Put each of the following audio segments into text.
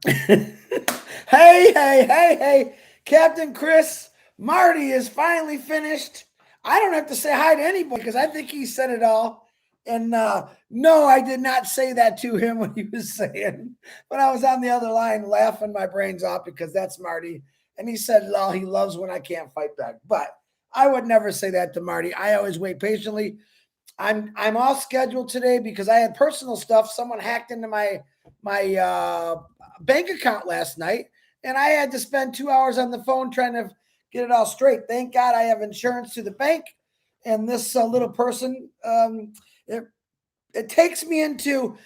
Hey, hey. Captain Chris, Marty is finally finished. I don't have to say hi to anybody because I think he said it all. And no, I did not say that to him when he was saying, but I was on the other line laughing my brains off because that's Marty. And he said, "Lol, he loves when I can't fight back." But I would never say that to Marty. I always wait patiently. I'm off schedule today because I had personal stuff. Someone hacked into my bank account last night, and I had to spend 2 hours on the phone trying to get it all straight. Thank God I have insurance through the bank, and this little person it it takes me into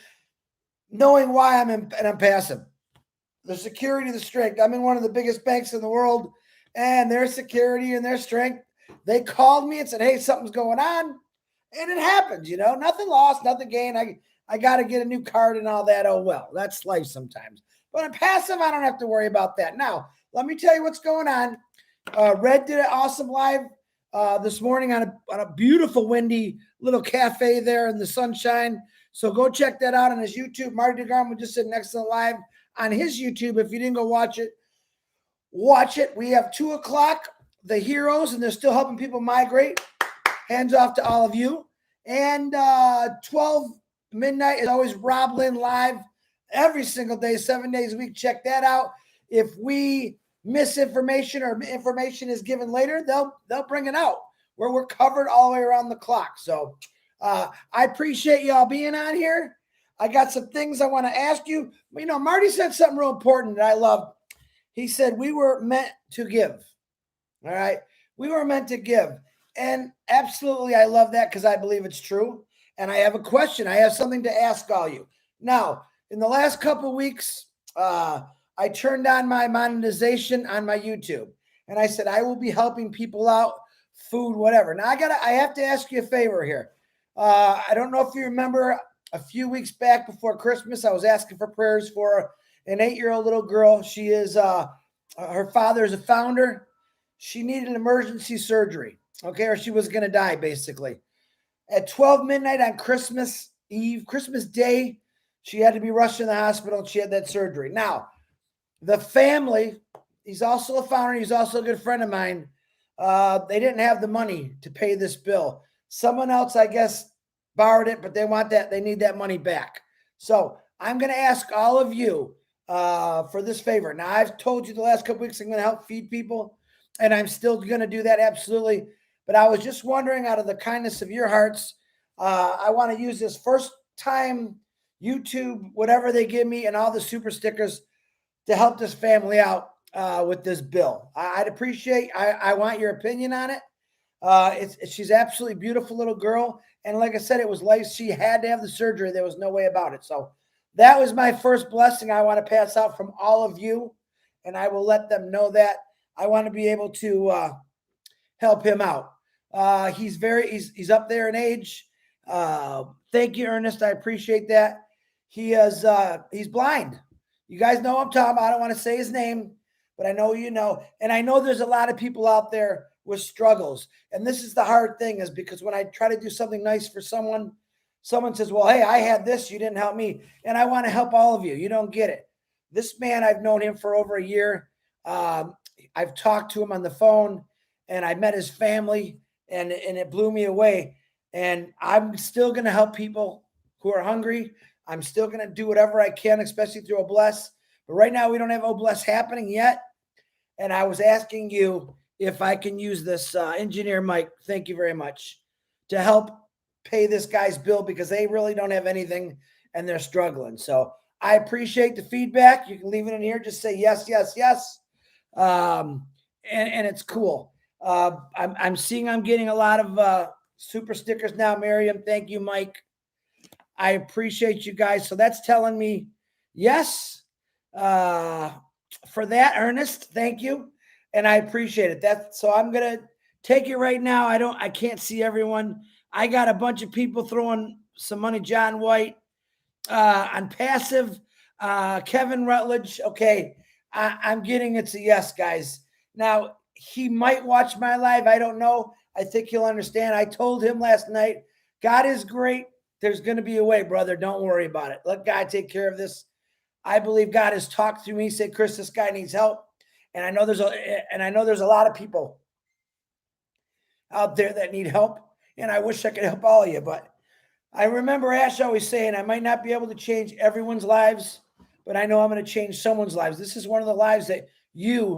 knowing why I'm passive. The security, the strength. I'm in one of the biggest banks in the world, and their security and their strength. They called me and said, "Hey, something's going on." And it happens, nothing lost, nothing gained. I got to get a new card and all that. Oh well, that's life sometimes. But in passive, I don't have to worry about that. Now, let me tell you what's going on. Red did an awesome live this morning on a beautiful windy little cafe there in the sunshine. So go check that out on his YouTube. Marty DeGarmo just sitting next to the live on his YouTube. If you didn't go watch it, watch it. We have 2 o'clock, the heroes, and they're still helping people migrate. Hands off to all of you. And 12 midnight is always Rob Lynn live every single day, 7 days a week. Check that out. If we miss information or information is given later, they'll bring it out where we're covered all the way around the clock. So I appreciate y'all being on here. I got some things I want to ask you. Marty said something real important that I love. He said we were meant to give. All right. We were meant to give. And absolutely, I love that because I believe it's true. And I have a question. I have something to ask all you. Now, in the last couple of weeks, I turned on my monetization on my YouTube. And I said, I will be helping people out, food, whatever. Now, I have to ask you a favor here. I don't know if you remember a few weeks back before Christmas, I was asking for prayers for an 8-year-old little girl. She is, her father is a founder. She needed emergency surgery. Okay, or she was going to die, basically. At 12 midnight on Christmas Eve, Christmas Day, she had to be rushed to the hospital. She had that surgery. Now, the family, he's also a founder. He's also a good friend of mine. They didn't have the money to pay this bill. Someone else, I guess, borrowed it, but they need that money back. So I'm going to ask all of you for this favor. Now, I've told you the last couple weeks I'm going to help feed people, and I'm still going to do that, absolutely. But I was just wondering, out of the kindness of your hearts, I want to use this first time YouTube, whatever they give me, and all the super stickers to help this family out with this bill. I'd appreciate. I want your opinion on it. She's absolutely beautiful little girl, and like I said, it was life. She had to have the surgery. There was no way about it. So that was my first blessing I want to pass out from all of you, and I will let them know that I want to be able to help him out. He's up there in age. Thank you, Ernest. I appreciate that. He's blind. You guys know I'm talking about. I don't want to say his name, but I know you know. And I know there's a lot of people out there with struggles. And this is the hard thing, is because when I try to do something nice for someone says, well, hey, I had this, you didn't help me. And I want to help all of you. You don't get it. This man, I've known him for over a year. I've talked to him on the phone, and I met his family, and it blew me away. And I'm still going to help people who are hungry. I'm still going to do whatever I can, especially through Obless. But right now, we don't have Obless happening yet. And I was asking you if I can use this engineer Mike, thank you very much, to help pay this guy's bill, because they really don't have anything and they're struggling. So I appreciate the feedback. You can leave it in here. Just say yes, yes, yes. And it's cool. I'm seeing I'm getting a lot of super stickers now, Miriam. Thank you, Mike. I appreciate you guys. So that's telling me yes. For that, Ernest, thank you. And I appreciate it. So I'm gonna take it right now. I can't see everyone. I got a bunch of people throwing some money. John White, OnPassive, Kevin Rutledge. Okay, I'm getting it's a yes, guys. Now, he might watch my live. I don't know. I think he'll understand. I told him last night, God is great. There's going to be a way, brother. Don't worry about it. Let God take care of this. I believe God has talked through me. He said, Chris, this guy needs help. And I know there's a lot of people out there that need help. And I wish I could help all of you. But I remember Ash always saying, I might not be able to change everyone's lives, but I know I'm going to change someone's lives. This is one of the lives that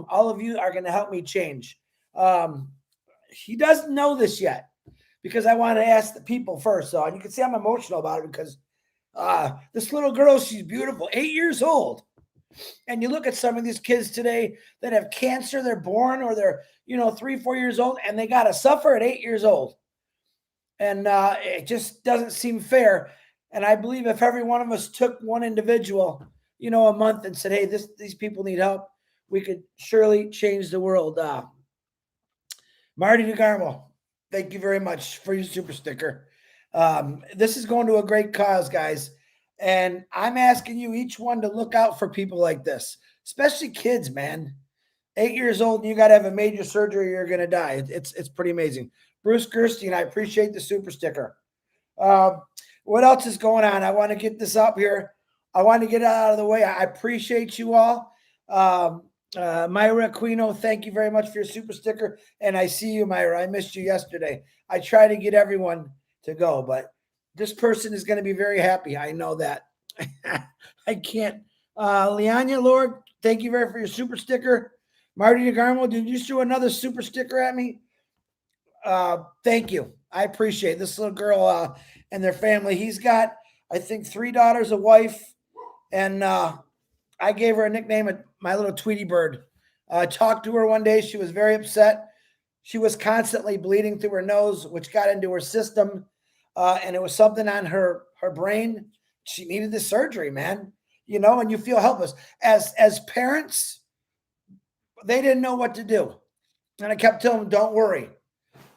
all of you, are going to help me change. He doesn't know this yet because I want to ask the people first. So, and you can see I'm emotional about it because this little girl, she's beautiful, 8 years old. And you look at some of these kids today that have cancer, they're born or they're, 3, 4 years old, and they got to suffer at 8 years old. And it just doesn't seem fair. And I believe if every one of us took one individual, a month and said, hey, these people need help, we could surely change the world. Marty DeGarmo, thank you very much for your super sticker. This is going to a great cause, guys. And I'm asking you each one to look out for people like this, especially kids, man. 8 years old and you got to have a major surgery, you're going to die. It's pretty amazing. Bruce Gerstein, I appreciate the super sticker. What else is going on? I want to get this up here. I want to get it out of the way. I appreciate you all. Myra Aquino, thank you very much for your super sticker. And I see you, Myra. I missed you yesterday. I try to get everyone to go, but this person is going to be very happy. I know that. I can't. Lianya Lord, thank you very much for your super sticker. Marty DeGarmo, did you throw another super sticker at me? Thank you. I appreciate this little girl and their family. He's got, I think, 3 daughters, a wife, and I gave her a nickname, my little Tweety Bird. Talked to her one day. She was very upset. She was constantly bleeding through her nose, which got into her system, and it was something on her brain. She needed the surgery, man. And you feel helpless. As parents, they didn't know what to do. And I kept telling them, don't worry.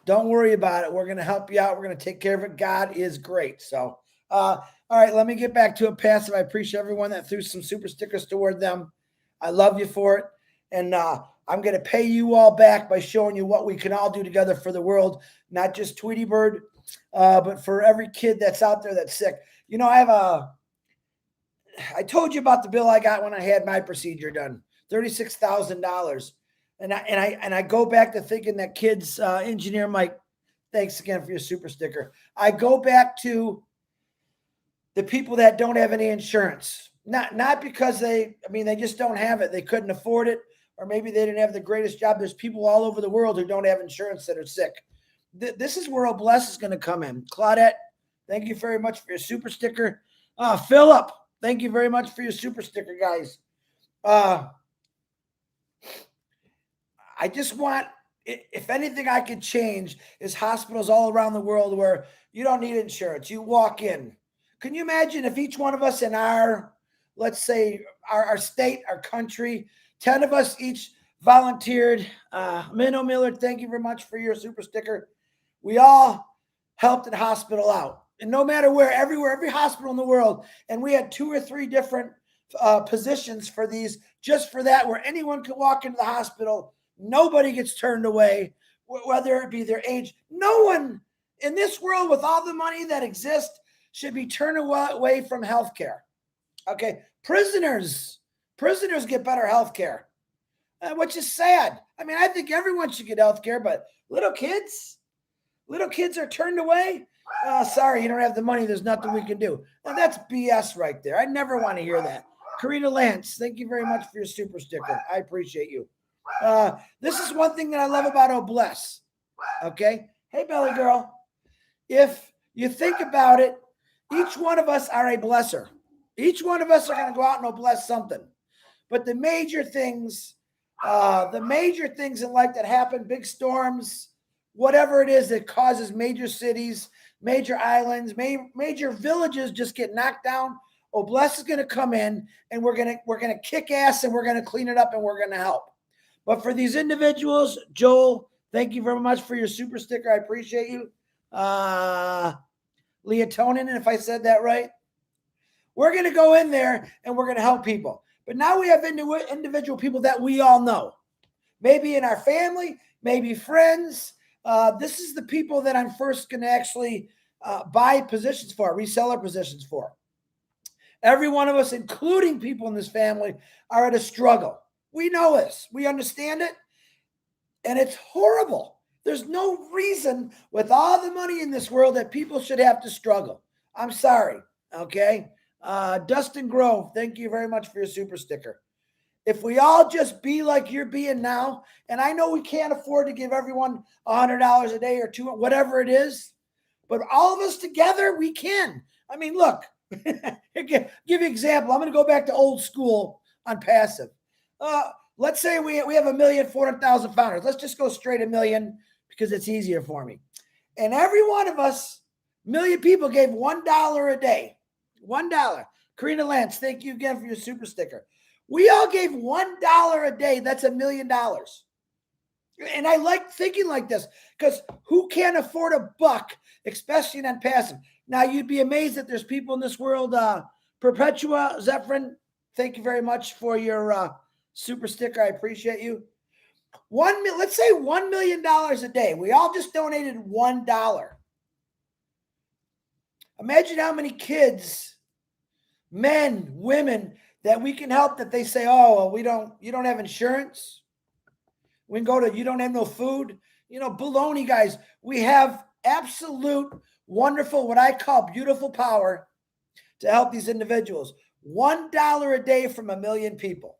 Don't worry about it. We're going to help you out. We're going to take care of it. God is great. So, all right, let me get back to OnPassive. I appreciate everyone that threw some super stickers toward them. I love you for it. And I'm going to pay you all back by showing you what we can all do together for the world, not just Tweety Bird, but for every kid that's out there that's sick. I told you about the bill I got when I had my procedure done, $36,000. And I go back to thinking that kids, engineer Mike, thanks again for your super sticker. I go back to the people that don't have any insurance, not because they just don't have it. They couldn't afford it, or maybe they didn't have the greatest job. There's people all over the world who don't have insurance that are sick. This is where OBLESS is going to come in. Claudette, thank you very much for your super sticker. Philip, thank you very much for your super sticker, guys. I just want, if anything I could change, is hospitals all around the world where you don't need insurance. You walk in. Can you imagine if each one of us in our, let's say, our state, our country, 10 of us each volunteered. Minnow Miller, thank you very much for your super sticker. We all helped the hospital out. And no matter where, everywhere, every hospital in the world, and we had 2 or 3 different positions for these, just for that, where anyone could walk into the hospital. Nobody gets turned away, whether it be their age. No one in this world with all the money that exists should be turned away from healthcare. Okay. Prisoners get better healthcare, which is sad. I think everyone should get healthcare, but little kids are turned away. Sorry, you don't have the money. There's nothing we can do. Now that's BS right there. I never want to hear that. Karina Lance, thank you very much for your super sticker. I appreciate you. This is one thing that I love about OBLESS. Okay. Hey, Belly Girl. If you think about it, each one of us are a blesser. Each one of us are going to go out and bless something. But the major things in life that happen, big storms, whatever it is that causes major cities, major islands, major villages just get knocked down, OBLESS is going to come in and we're going to kick ass and we're going to clean it up and we're going to help. But for these individuals, Joel, thank you very much for your super sticker. I appreciate you. Leotonin, if I said that right. We're going to go in there and we're going to help people. But now we have individual people that we all know. Maybe in our family, maybe friends. This is the people that I'm first going to actually buy positions for, reseller positions for. Every one of us, including people in this family, are at a struggle. We know this. We understand it. And it's horrible. There's no reason with all the money in this world that people should have to struggle. I'm sorry. Okay. Dustin Grove, thank you very much for your super sticker. If we all just be like you're being now, and I know we can't afford to give everyone $100 a day or $200, whatever it is, but all of us together, we can. I mean, look, give you an example. I'm going to go back to old school OnPassive. Let's say we have 1,400,000 founders. Let's just go straight 1 million because it's easier for me. And every one of us, 1 million people gave $1 a day. $1. Karina Lance, thank you again for your super sticker. We all gave $1 a day. That's $1 million. And I like thinking like this because who can't afford a buck, especially in OnPassive? Now, you'd be amazed that there's people in this world. Perpetua Zephyrin, thank you very much for your super sticker. I appreciate you. Let's say $1 million a day. We all just donated $1. Imagine how many kids, men, women that we can help that they say, oh, well, you don't have insurance. We can go to, you don't have no food. Baloney, guys. We have absolute wonderful, what I call beautiful power to help these individuals. $1 a day from 1 million people.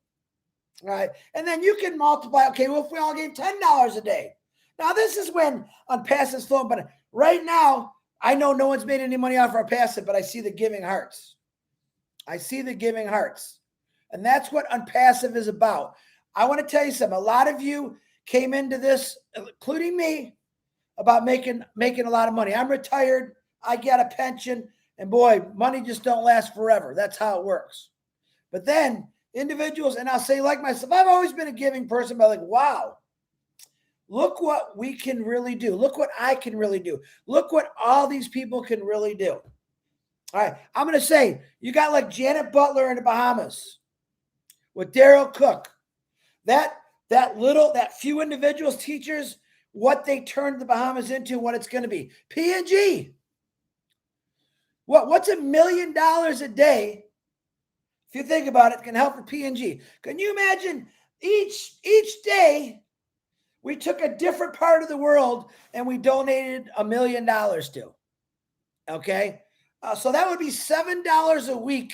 All right. And then you can multiply. Okay, well, if we all gave $10 a day. Now, this is when OnPassive's flowing. But right now, I know no one's made any money off our passive, but I see the giving hearts. I see the giving hearts. And that's what OnPassive is about. I want to tell you something. A lot of you came into this, including me, about making a lot of money. I'm retired. I get a pension. And boy, money just don't last forever. That's how it works. But then individuals, and I'll say like myself, I've always been a giving person, but like, wow, look what we can really do. Look what I can really do. Look what all these people can really do. All right. I'm going to say, you got like Janet Butler in the Bahamas with Daryl Cook. That few individuals, teachers, what they turned the Bahamas into, what it's going to be. P&G. What's $1 million a day? If you think about it, can help for P&G. Can you imagine each day we took a different part of the world and we donated $1 million to? Okay. So that would be $7 a week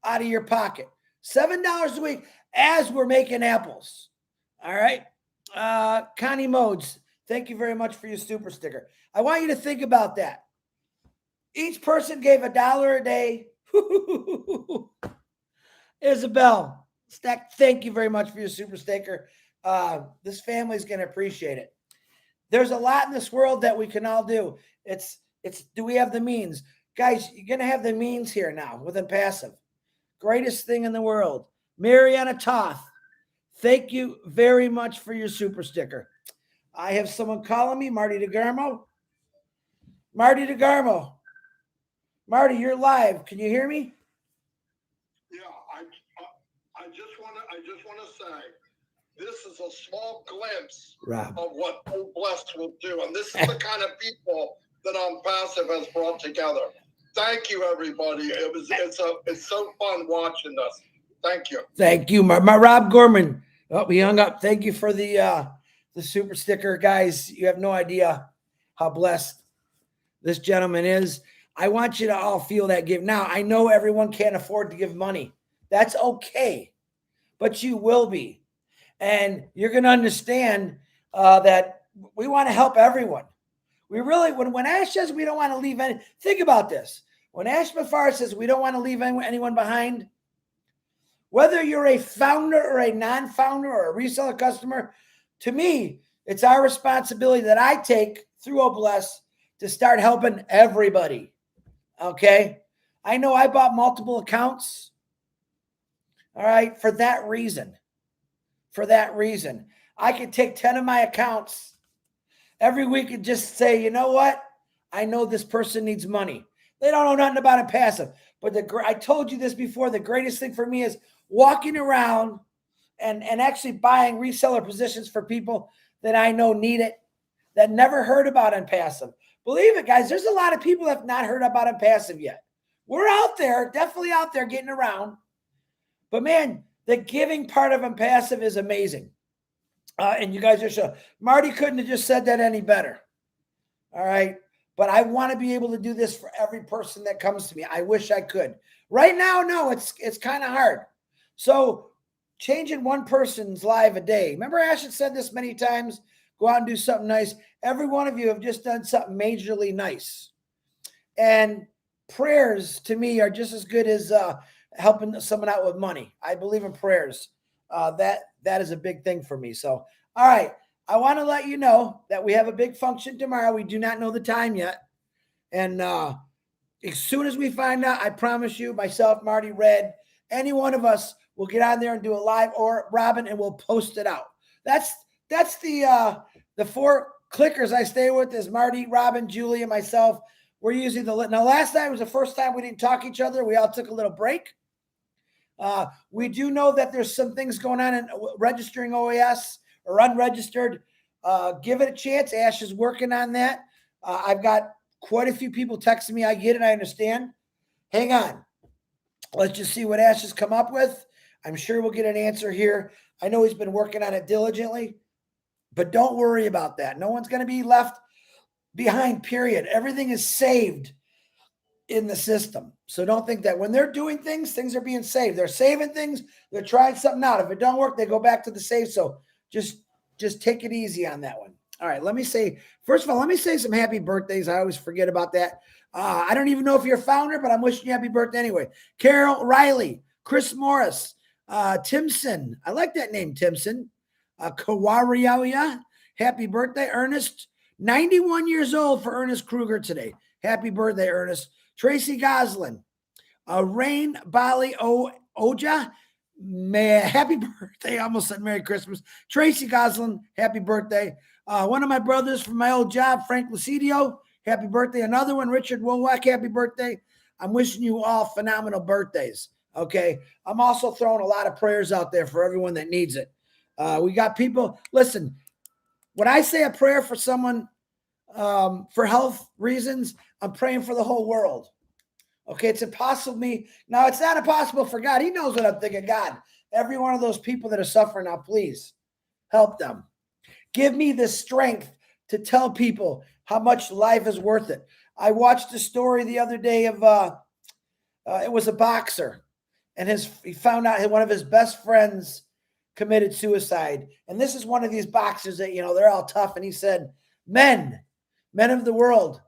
out of your pocket. $7 a week as we're making apples. All right. Connie Modes, thank you very much for your super sticker. I want you to think about that. Each person gave $1 a day. Isabel, thank you very much for your super sticker. This family is going to appreciate it. There's a lot in this world that we can all do. It's do we have the means? Guys, you're going to have the means here now with OnPassive. Greatest thing in the world. Mariana Toth, thank you very much for your super sticker. I have someone calling me, Marty DeGarmo. Marty DeGarmo. Marty, you're live. Can you hear me? Yeah, I just want to say this is a small glimpse of what Old Blessed will do, and this is the kind of people that OnPassive has brought together. Thank you, everybody. It's so fun watching this. Thank you. Thank you, my Rob Gorman. Oh, he hung up. Thank you for the super sticker, guys. You have no idea how blessed this gentleman is. I want you to all feel that give. Now, I know everyone can't afford to give money. That's okay, but you will be. And you're going to understand that we want to help everyone. We really, when Ash says we don't want to leave any, think about this. When Ash Mafar says we don't want to leave anyone behind, whether you're a founder or a non-founder or a reseller customer, to me, it's our responsibility that I take through Obless to start helping everybody. Okay? I know I bought multiple accounts. All right? For that reason. I could take 10 of my accounts every week and just say, you know what? I know this person needs money. They don't know nothing about OnPassive. But I told you this before. The greatest thing for me is walking around and actually buying reseller positions for people that I know need it, that never heard about OnPassive. Believe it, guys. There's a lot of people that have not heard about OnPassive yet. we're out there, definitely out there getting around. But man, the giving part of OnPassive is amazing. And you guys are so, Marty couldn't have just said that any better. All right. But I want to be able to do this for every person that comes to me. I wish I could. Right now, no, it's kind of hard. So changing one person's life a day. Remember, Ash had said this many times. Go out and do something nice. Every one of you have just done something majorly nice. And prayers to me are just as good as helping someone out with money. I believe in prayers. That is a big thing for me. So, all right. I want to let you know that we have a big function tomorrow. We do not know the time yet. And as soon as we find out, I promise you, myself, Marty, Red, any one of us will get on there and do a live, or Robin, and we'll post it out. That's the 4 clickers I stay with is Marty, Robin, Julie, and myself. We're usually now last night was the first time we didn't talk to each other. We all took a little break. We do know that there's some things going on in registering OAS or unregistered. Give it a chance. Ash is working on that. I've got quite a few people texting me. I get it. I understand. Hang on. Let's just see what Ash has come up with. I'm sure we'll get an answer here. I know he's been working on it diligently, but don't worry about that. No one's going to be left behind, period. Everything is saved in the system. So don't think that when they're doing things, things are being saved. They're saving things. They're trying something out. If it don't work, they go back to the save. So just take it easy on that one. All right. First of all, let me say some happy birthdays. I always forget about that. I don't even know if you're a founder, but I'm wishing you happy birthday anyway. Carol Riley, Chris Morris, Timson. I like that name, Timson. Kawarialia. Happy birthday, Ernest. 91 years old for Ernest Kruger today. Happy birthday, Ernest. Tracy Goslin. Rain Bali Oja. Happy birthday. I almost said Merry Christmas. Tracy Goslin, happy birthday. One of my brothers from my old job, Frank Lucidio, happy birthday. Another one, Richard Wolwack, happy birthday. I'm wishing you all phenomenal birthdays. Okay. I'm also throwing a lot of prayers out there for everyone that needs it. We got people. Listen, when I say a prayer for someone for health reasons, I'm praying for the whole world. Okay, it's impossible me. Now, it's not impossible for God. He knows what I'm thinking. God, every one of those people that are suffering now, please help them. Give me the strength to tell people how much life is worth it. I watched a story the other day of it was a boxer, and he found out one of his best friends committed suicide. And this is one of these boxers that, they're all tough. And he said, men of the world,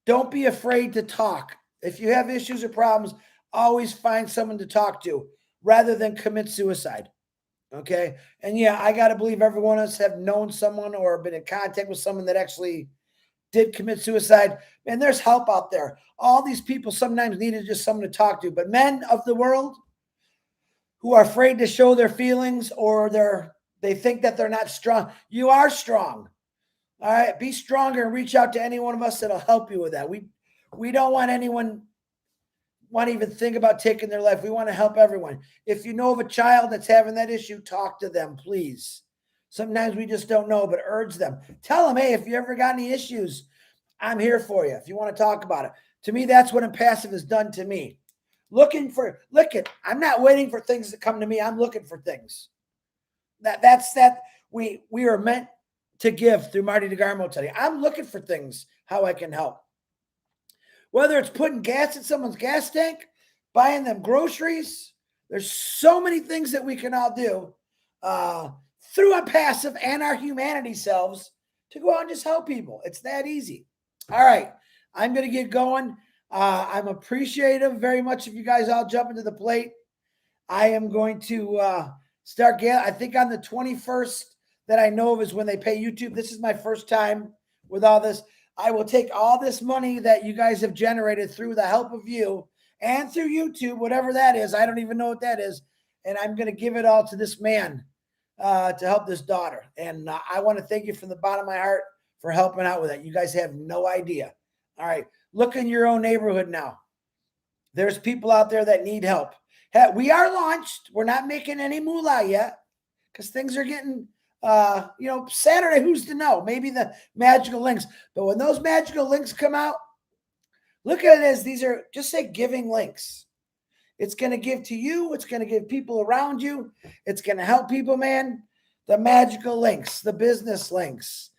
don't be afraid to talk. If you have issues or problems, always find someone to talk to rather than commit suicide. Okay. And yeah, I got to believe every one of us have known someone or been in contact with someone that actually did commit suicide. And there's help out there. All these people sometimes needed just someone to talk to. But men of the world who are afraid to show their feelings or they think that they're not strong, you are strong. All right. Be stronger and reach out to any one of us that'll help you with that. We don't want anyone want to even think about taking their life. We want to help everyone. If you know of a child that's having that issue, talk to them, please. Sometimes we just don't know, but urge them. Tell them, hey, if you ever got any issues, I'm here for you. If you want to talk about it. To me, that's what OnPassive has done to me. I'm not waiting for things to come to me. I'm looking for things. That's we are meant to give through Marty DeGarmo today. I'm looking for things, how I can help. Whether it's putting gas in someone's gas tank, buying them groceries, there's so many things that we can all do through OnPassive and our humanity selves to go out and just help people. It's that easy. All right. I'm going to get going. I'm appreciative very much if you guys all jump into the plate. I am going to start I think on the 21st that I know of is when they pay YouTube. This is my first time with all this. I will take all this money that you guys have generated through the help of you and through YouTube, whatever that is. I don't even know what that is. And I'm going to give it all to this man to help this daughter. And I want to thank you from the bottom of my heart for helping out with that. You guys have no idea. All right. Look in your own neighborhood now. There's people out there that need help. We are launched. We're not making any moolah yet because things are getting Saturday, who's to know? Maybe the magical links. But when those magical links come out, Look at it as these are, just say giving links. It's going to give to you. It's going to give people around you. It's going to help people, man. The magical links, the business links,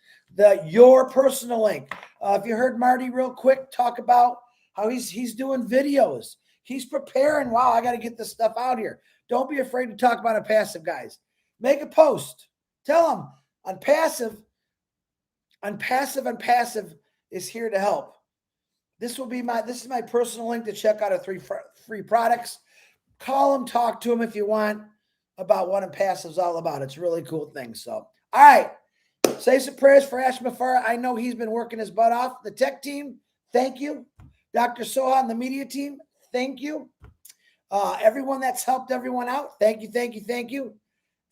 your personal link. If you heard Marty real quick talk about how he's doing videos, he's preparing. Wow, I got to get this stuff out here. Don't be afraid to talk about OnPassive, guys. Make a post. Tell them OnPassive is here to help. This is my personal link to check out our 3 free products. Call them, talk to them if you want about what OnPassive is all about. It's a really cool thing. So, all right. Say some prayers for Ash Mafara. I know he's been working his butt off. The tech team, thank you. Dr. Sohan, the media team, thank you. Everyone that's helped everyone out, thank you.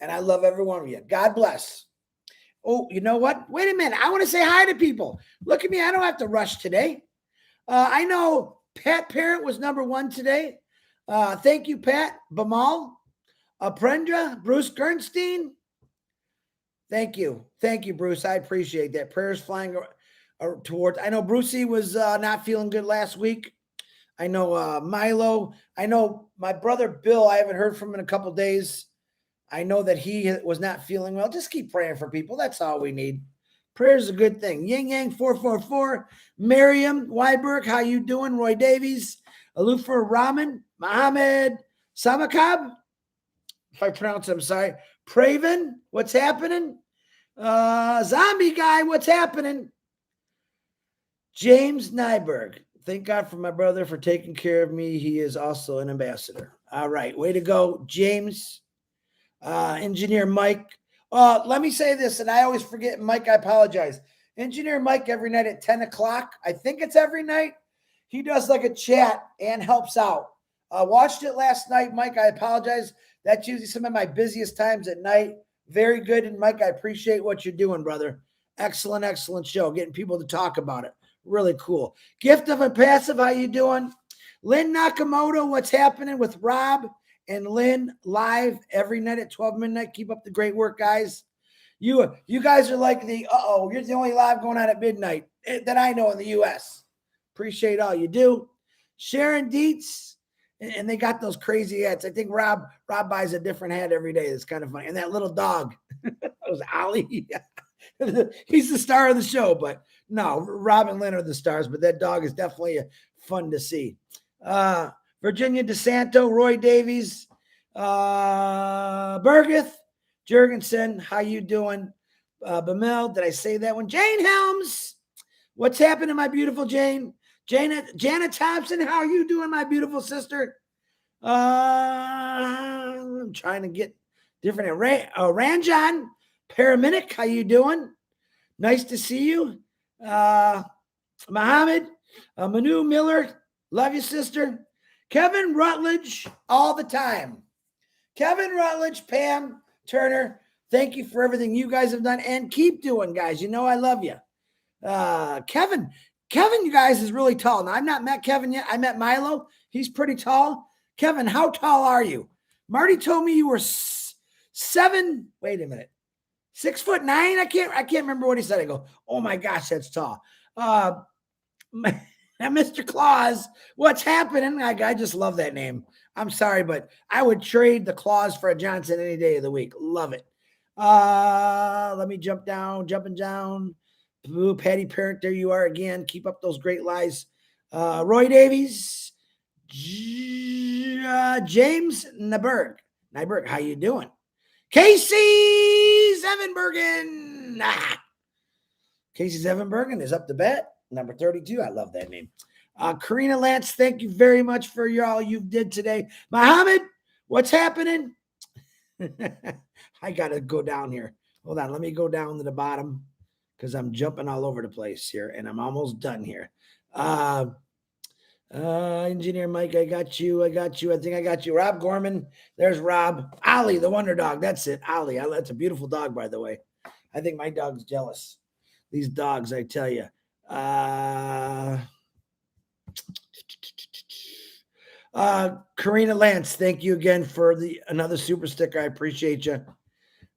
And I love every one of you. God bless. Oh, you know what? Wait a minute. I want to say hi to people. Look at me. I don't have to rush today. I know Pat Parent was number 1 today. Thank you, Pat. Bamal, Aprendra, Bruce Gernstein. Thank you. Thank you, Bruce. I appreciate that. Prayers flying towards. I know Brucey was not feeling good last week. I know Milo. I know my brother Bill. I haven't heard from him in a couple days. I know that he was not feeling well. Just keep praying for people. That's all we need. Prayer is a good thing. Yang Yang 444, Miriam Weiberg, how you doing? Roy Davies, Alufa Rahman, Mohammed Samakab, if I pronounce it, I'm sorry. Praven, what's happening? Zombie guy, what's happening? James Nyberg, thank God for my brother for taking care of me. He is also an ambassador. All right, way to go, James. Engineer Mike. Let me say this, and I always forget, Mike, I apologize. Engineer Mike, every night at 10 o'clock, I think it's every night, he does like a chat and helps out. Watched it last night, Mike, I apologize. That's usually some of my busiest times at night. Very good, and Mike, I appreciate what you're doing, brother. Excellent, excellent show, getting people to talk about it. Really cool. Gift of OnPassive, how you doing? Lynn Nakamoto, what's happening with Rob and Lynn live every night at 12 midnight. Keep up the great work, guys. You guys are like you're the only live going on at midnight that I know in the U.S. Appreciate all you do. Sharon Dietz, and they got those crazy hats. I think Rob buys a different hat every day. It's kind of funny. And that little dog, that was Ollie. He's the star of the show, but no, Rob and Lynn are the stars, but that dog is definitely fun to see. Virginia DeSanto, Roy Davies, Bergeth, Jurgensen, how you doing? Bamel, did I say that one? Jane Helms, what's happening, my beautiful Jane? Janet Thompson, how are you doing, my beautiful sister? I'm trying to get different. Ranjan, Paramedic, how you doing? Nice to see you. Mohammed, Manu Miller, love you, sister. Kevin Rutledge, all the time. Kevin Rutledge, Pam Turner, thank you for everything you guys have done and keep doing, guys. You know I love you. Kevin, you guys, is really tall. Now, I've not met Kevin yet. I met Milo. He's pretty tall. Kevin, how tall are you? Marty told me you were 7. Wait a minute. 6'9". I can't remember what he said. I go, oh my gosh, that's tall. Mr. Claus, what's happening? I just love that name. I'm sorry, but I would trade the Claus for a Johnson any day of the week. Love it. Let me jumping down. Blue Patty Parent, there you are again. Keep up those great lies. Roy Davies, James Nyberg, how you doing? Casey Zevenbergen. Casey Zevenbergen is up to bat. Number 32. I love that name. Karina Lance, thank you very much for all you did today. Mohammed, what's happening? I got to go down here. Hold on. Let me go down to the bottom because I'm jumping all over the place here and I'm almost done here. Engineer Mike, I got you. I think I got you. Rob Gorman. There's Rob. Ollie, the wonder dog. That's it. Ollie. That's a beautiful dog, by the way. I think my dog's jealous. These dogs, I tell you. Karina Lance, thank you again for another super sticker. I appreciate you.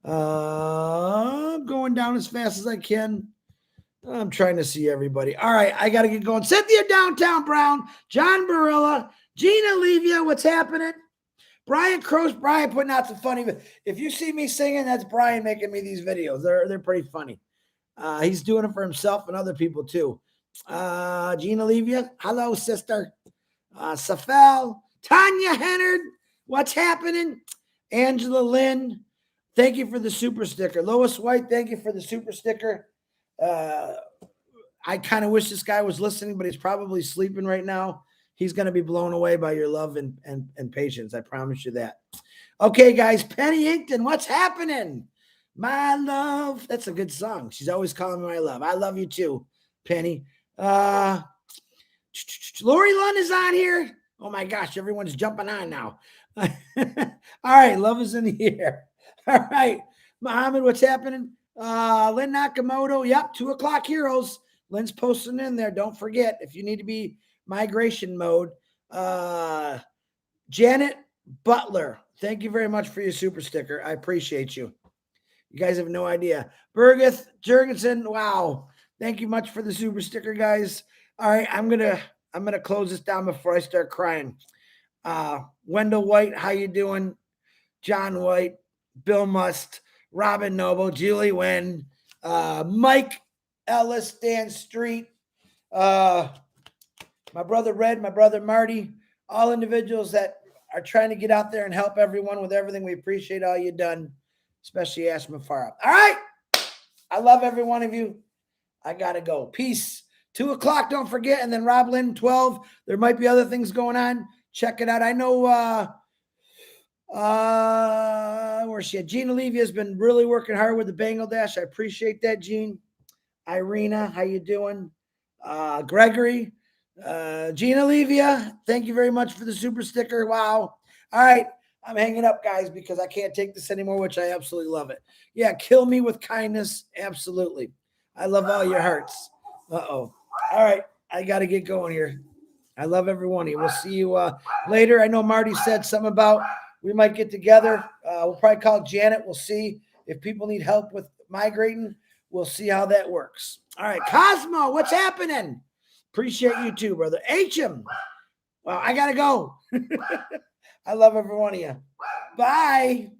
I'm going down as fast as I can. I'm trying to see everybody. All right, I got to get going. Cynthia Downtown Brown, John Barilla, Gina Levia, what's happening? Brian Croce, Brian putting out some funny. If you see me singing, that's Brian making me these videos. They're pretty funny. He's doing it for himself and other people too. Gina Levia, hello, sister. Safel, Tanya Hennard, what's happening? Angela Lynn, thank you for the super sticker. Lois White, thank you for the super sticker. I kind of wish this guy was listening, but he's probably sleeping right now. He's going to be blown away by your love and patience. I promise you that. Okay, guys. Penny Inkton, what's happening? My love. That's a good song. She's always calling me my love. I love you too, Penny. Lori Lund is on here. Oh my gosh, everyone's jumping on now. All right, love is in the air. All right, Muhammad, what's happening? Lynn Nakamoto. Yep, 2:00 heroes. Lynn's posting in there. Don't forget, if you need to be migration mode. Janet Butler, thank you very much for your super sticker. I appreciate you. You guys have no idea. Bergith Jurgensen, wow. Thank you much for the super sticker, guys. All right, I'm gonna close this down before I start crying. Wendell White, how you doing? John White, Bill Must, Robin Noble, Julie Wynn, Mike Ellis, Dan Street, my brother Red, my brother Marty, all individuals that are trying to get out there and help everyone with everything. We appreciate all you've done, especially Ashman Farah. All right. I love every one of you. I got to go. Peace. 2:00, don't forget. And then Rob Lynn, 12. There might be other things going on. Check it out. I know where's she at? Gina Levy has been really working hard with the Bengal Dash. I appreciate that, Gene. Irina, how you doing? Gregory. Gina Levia, thank you very much for the super sticker. Wow. All right. I'm hanging up, guys, because I can't take this anymore, which I absolutely love it. Yeah, kill me with kindness. Absolutely. I love all your hearts. Uh-oh. All right. I got to get going here. I love every one of you. We'll see you later. I know Marty said something about we might get together. We'll probably call Janet. We'll see if people need help with migrating. We'll see how that works. All right. Cosmo, what's happening? Appreciate you too, brother. HM. Well, I got to go. I love every one of you. Bye.